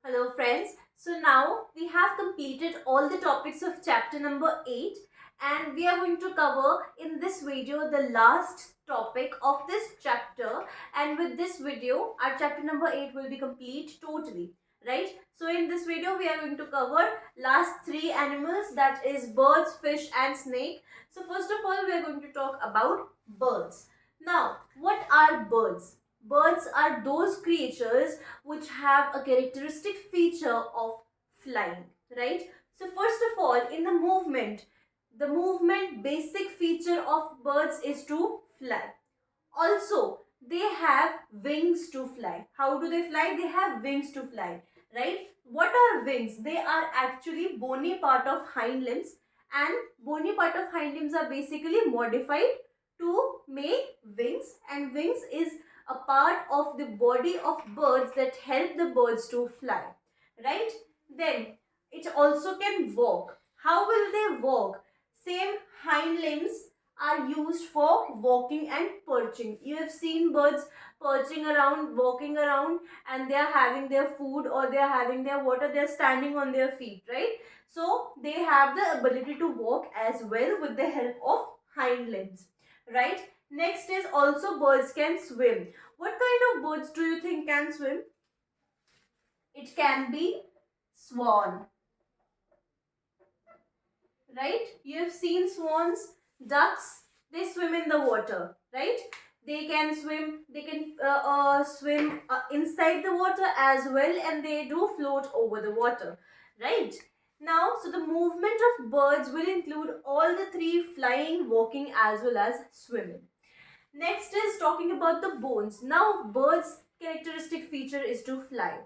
Hello friends, so now we have completed all the topics of chapter number 8 and we are going to cover in this video the last topic of this chapter, and with this video our chapter number 8 will be complete totally, right? So in this video we are going to cover last 3 animals, that is birds, fish and snake. So first of all we are going to talk about birds. Now what are birds? Birds are those creatures which have a characteristic feature of flying, right? So first of all, in the movement basic feature of birds is to fly. Also, they have wings to fly. How do they fly? They have wings to fly, right? What are wings? They are actually bony part of hind limbs, and bony part of hind limbs are basically modified to make wings, and wings is a part of the body of birds that help the birds to fly, right? Then it also can walk. How will they walk? Same, hind limbs are used for walking and perching. You have seen birds perching around, walking around, and they are having their food or they are having their water. They are standing on their feet, right? So they have the ability to walk as well with the help of hind limbs, right? Next is also birds can swim. What kind of birds do you think can swim? It can be swan, right? You have seen swans, ducks, they swim in the water, right? They can swim, swim inside the water as well, and they do float over the water, right? Now, so the movement of birds will include all the three: flying, walking as well as swimming. Next is talking about the bones. Now, birds' characteristic feature is to fly.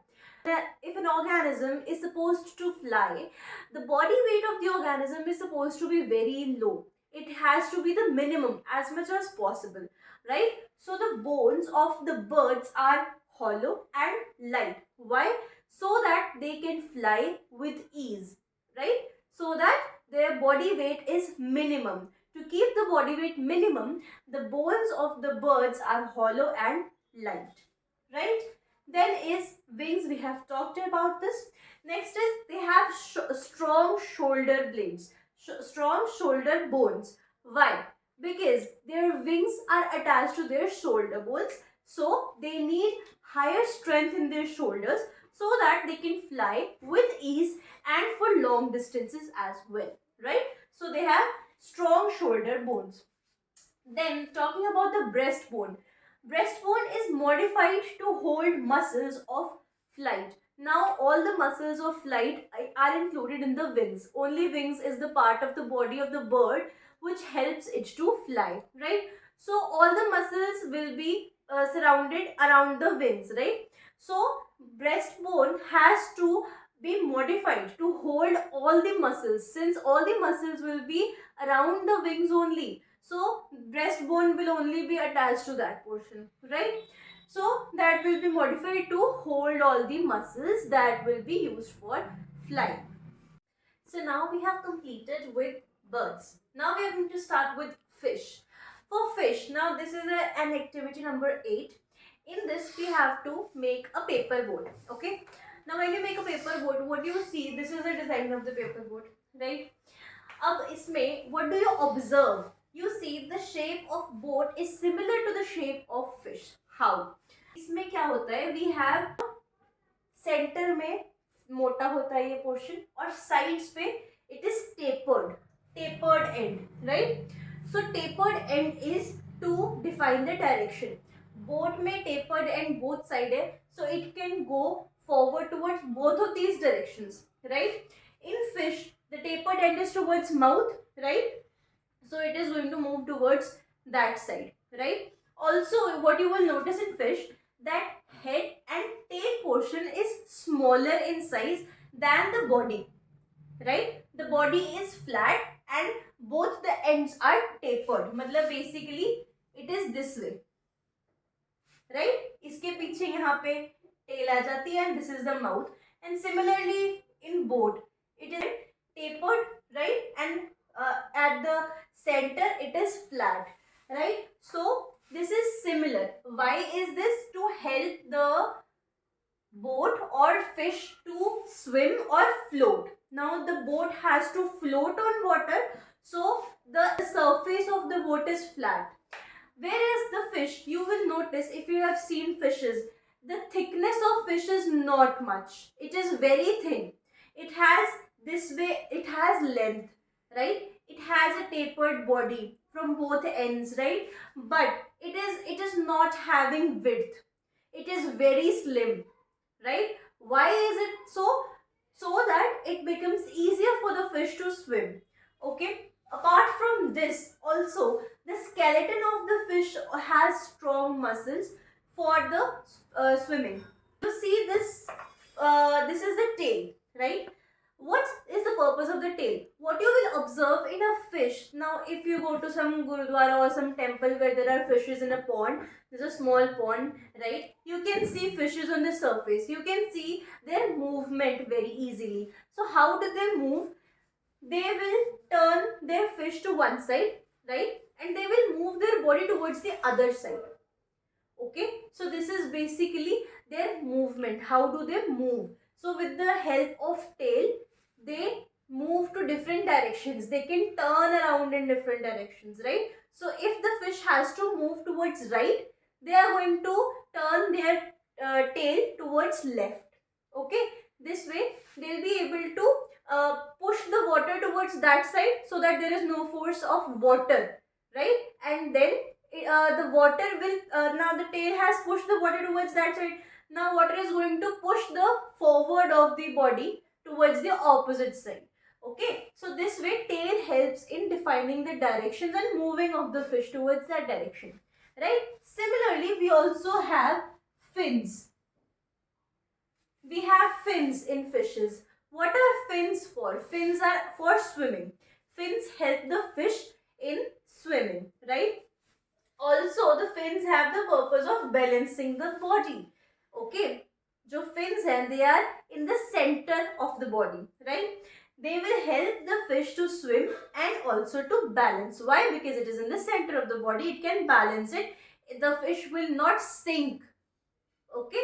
If an organism is supposed to fly, the body weight of the organism is supposed to be very low. It has to be the minimum as much as possible, right? So the bones of the birds are hollow and light. Why? So that they can fly with ease, right? So that their body weight is minimum. To keep the body weight minimum, the bones of the birds are hollow and light, right? Then is wings. We have talked about this. Next is they have strong shoulder blades, strong shoulder bones. Why? Because their wings are attached to their shoulder bones, so they need higher strength in their shoulders so that they can fly with ease and for long distances as well, right? So they have strong shoulder bones. Then talking about the breastbone. Breastbone is modified to hold muscles of flight. Now all the muscles of flight are included in the wings. Only wings is the part of the body of the bird which helps it to fly, right? So all the muscles will be surrounded around the wings, right? So breastbone has to be modified to hold all the muscles, since all the muscles will be around the wings only. So breastbone will only be attached to that portion, right? So that will be modified to hold all the muscles that will be used for flying. So now we have completed with birds. Now we are going to start with fish. For fish, now this is an activity number 8. In this we have to make a paper boat. Okay. Now when you make a paper boat, what do you see? This is the design of the paper boat, right? अब इसमें what do you observe? You see the shape of boat is similar to the shape of fish. How? इसमें क्या होता है? We have center में मोटा होता है ये पोर्शन और साइड्स पे it is tapered end, right? So tapered end is to define the direction. Boat में tapered end both side है, so it can go forward towards both of these directions, right? In fish, the tapered end is towards mouth, right? So it is going to move towards that side, right? Also, what you will notice in fish, that head and tail portion is smaller in size than the body, right? The body is flat and both the ends are tapered. मतलब basically it is this way, right? इसके पीछे यहाँ पे tail आ जाती है and this is the mouth. And similarly in boat, it is tapered, right? And at the center it is flat, right? So this is similar. Why is this? To help the boat or fish to to swim or float. Now the boat has to float on water, so the surface of the boat is flat. Whereas the fish, you will notice if you have seen fishes, the thickness of fish is not much. It is very thin. It has this way, it has length, right? It has a tapered body from both ends, right? But it is not having width. It is very slim, right? Why is it so? So that it becomes easier for the fish to swim. Okay. Apart from this, also the skeleton of the fish has strong muscles for the swimming. You see this. This is the tail, right? What is the purpose of the tail? What you will observe in a fish. Now, if you go to some gurudwara or some temple where there are fishes in a pond, there's a small pond, right? You can see fishes on the surface. You can see their movement very easily. So, how do they move? They will turn their fish to one side, right? And they will move their body towards the other side. Okay, so this is basically their movement. How do they move? So with the help of tail, they move to different directions. They can turn around in different directions, right? So if the fish has to move towards right, they are going to turn their tail towards left. Okay, this way they'll be able to push the water towards that side so that there is no force of water, right? And then the water will now the tail has pushed the water towards that side. Now water is going to push the forward of the body towards the opposite side. Okay, so this way tail helps in defining the directions and moving of the fish towards that direction, right? Similarly, we also have fins. We have fins in fishes. What are fins for? Fins are for swimming. Fins help the fish in swimming, right? Also, the fins have the purpose of balancing the body. Okay, जो fins हैं, they are in the center of the body, right? They will help the fish to swim and also to balance. Why? Because it is in the center of the body. It can balance it. The fish will not sink. Okay.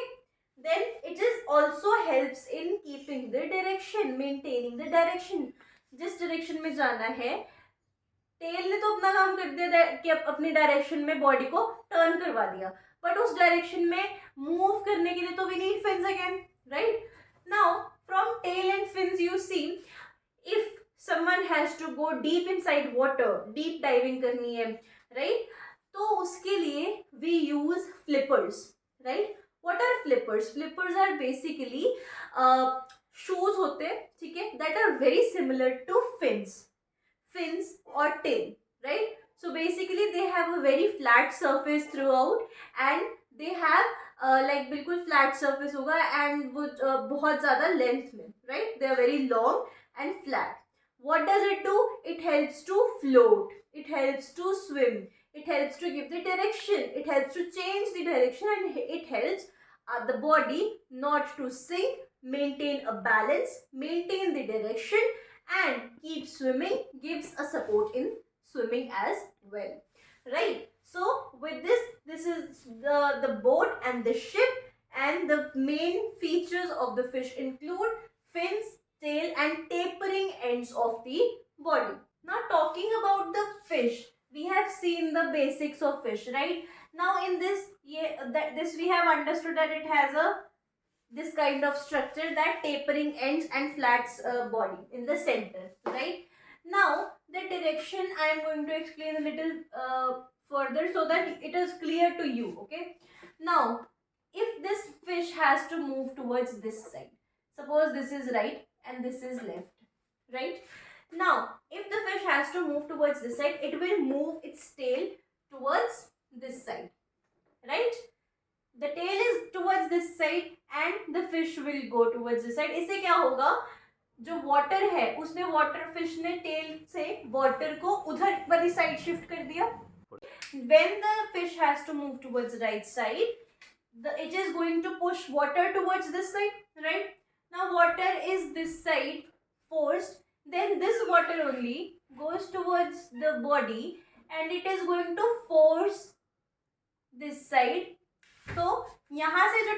Then it is also helps in keeping the direction, maintaining the direction. जिस direction में जाना है, tell ने तो अपना काम कर दिया कि अपनी डायरेक्शन में बॉडी को टर्न करवा दिया, बट उस डायरेक्शन में मूव करने के लिए तो we need fins again, right? Now from tail and fins you see, if someone has to go deep inside water, deep diving करनी है, राइट? तो उसके लिए we use flippers, right? What are flippers? Flippers are basically shoes होते, ठीक है, that are very similar to fins or tail, right? So basically they have a very flat surface throughout and they have like बिल्कुल flat surface होगा and वो बहुत ज़्यादा length में, right? They are very long and flat. What does it do? It helps to float. It helps to swim. It helps to give the direction. It helps to change the direction and it helps the body not to sink, maintain a balance, maintain the direction and keep swimming, gives a support in swimming as well, right? So with this is the boat and the ship, and the main features of the fish include fins, tail and tapering ends of the body. Now talking about the fish, we have seen the basics of fish, right? Now in this we have understood that it has this kind of structure, that tapering ends and flat body in the center, right? Now the direction I am going to explain a little further so that it is clear to you. Okay, now if this fish has to move towards this side, suppose this is right and this is left, right? Now if the fish has to move towards this side, it will move its tail towards this side, right? The tail is towards this side and the fish will go towards this side. इससे क्या होगा, जो water है उसने water fish ने tell से water को उधर वाली साइड शिफ्ट कर दिया. When the fish has to move towards the right side, it is going to push water towards this side, right? Now water is this side forced, then this water only goes towards the body and it is going to force this side तो यहाँ से जो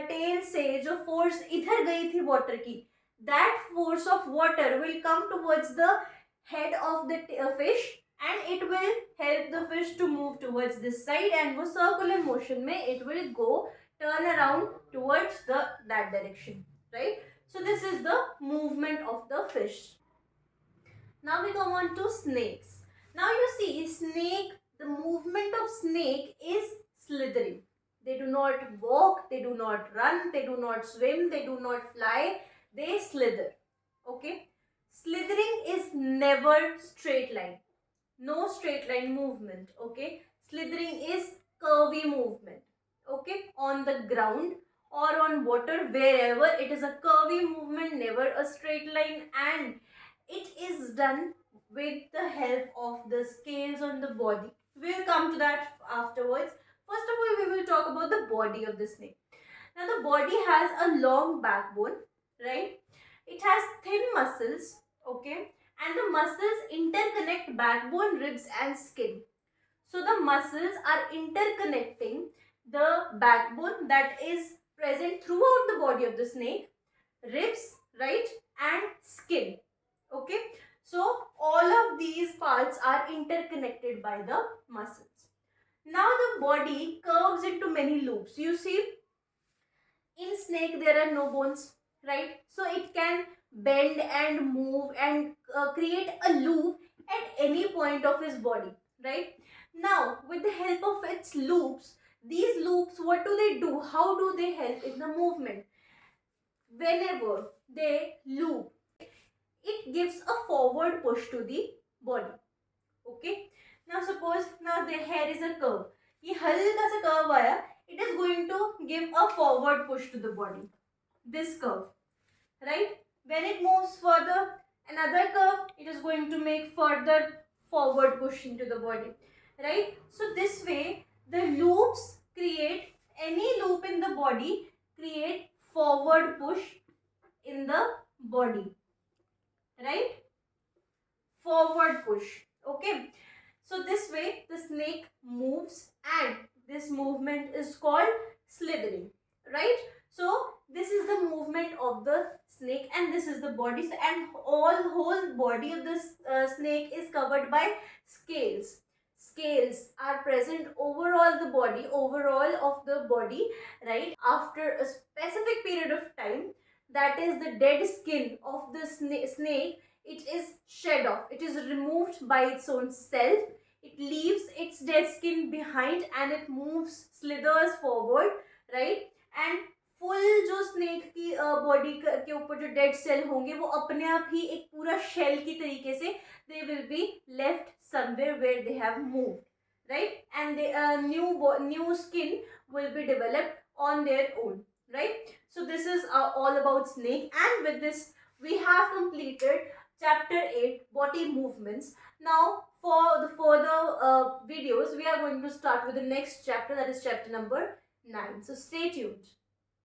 tell से जो force इधर गई थी water की, that force of water will come towards the head of the fish and it will help the fish to move towards this side, and वो सर्कुलर मोशन में it will go turn around towards that direction, right? So this is the movement of the fish. Now we come on to snakes. Now you see snake, the movement of snake is slithering. They do not walk, they do not run, they do not swim, they do not fly, they slither. Okay? Slithering is never straight line. No straight line movement. Okay? Slithering is curvy movement. Okay, on the ground or on water, wherever it is a curvy movement, never a straight line, and it is done with the help of the scales on the body. We'll come to that afterwards. First of all, we will talk about the body of the snake. Now the body has a long backbone, right? It has thin muscles, okay, and the muscles interconnect backbone, ribs and skin. So the muscles are interconnecting the backbone that is present throughout the body of the snake, ribs, right, and skin. Okay, so all of these parts are interconnected by the muscles. Now the body curves into many loops. You see, in snake there are no bones, right? So it can bend and move and create a loop at any point of his body, right? Now with the help of its loops, these loops, what do they do? How do they help in the movement? Whenever they loop, it gives a forward push to the body. Okay, now suppose now the hair is a curve, ये हल्का सा curve आया, it is going to give a forward push to the body, this curve, right? When it moves further, another curve, it is going to make further forward push into the body, right? So this way the loops create, any loop in the body create forward push in the body, right? Forward push. Okay, so this way the snake moves, and this movement is called slithering, right? So this is the movement of the snake, and this is the body, and whole body of this snake is covered by scales. Scales are present overall the body, overall of the body, right? After a specific period of time, that is the dead skin of the snake, it is shed off, it is removed by its own self, it leaves its dead skin behind and it moves, slithers forward, right? And full जो snake की body के ऊपर जो dead cell होंगे वो अपने आप ही एक पूरा शेल की तरीके से they will be left somewhere where they have moved, right? And the new skin will be developed on their own, right? So this is all about snake, and with this we have completed chapter 8, body movements. Now for the further videos, we are going to start with the next chapter, that is chapter number 9. So stay tuned.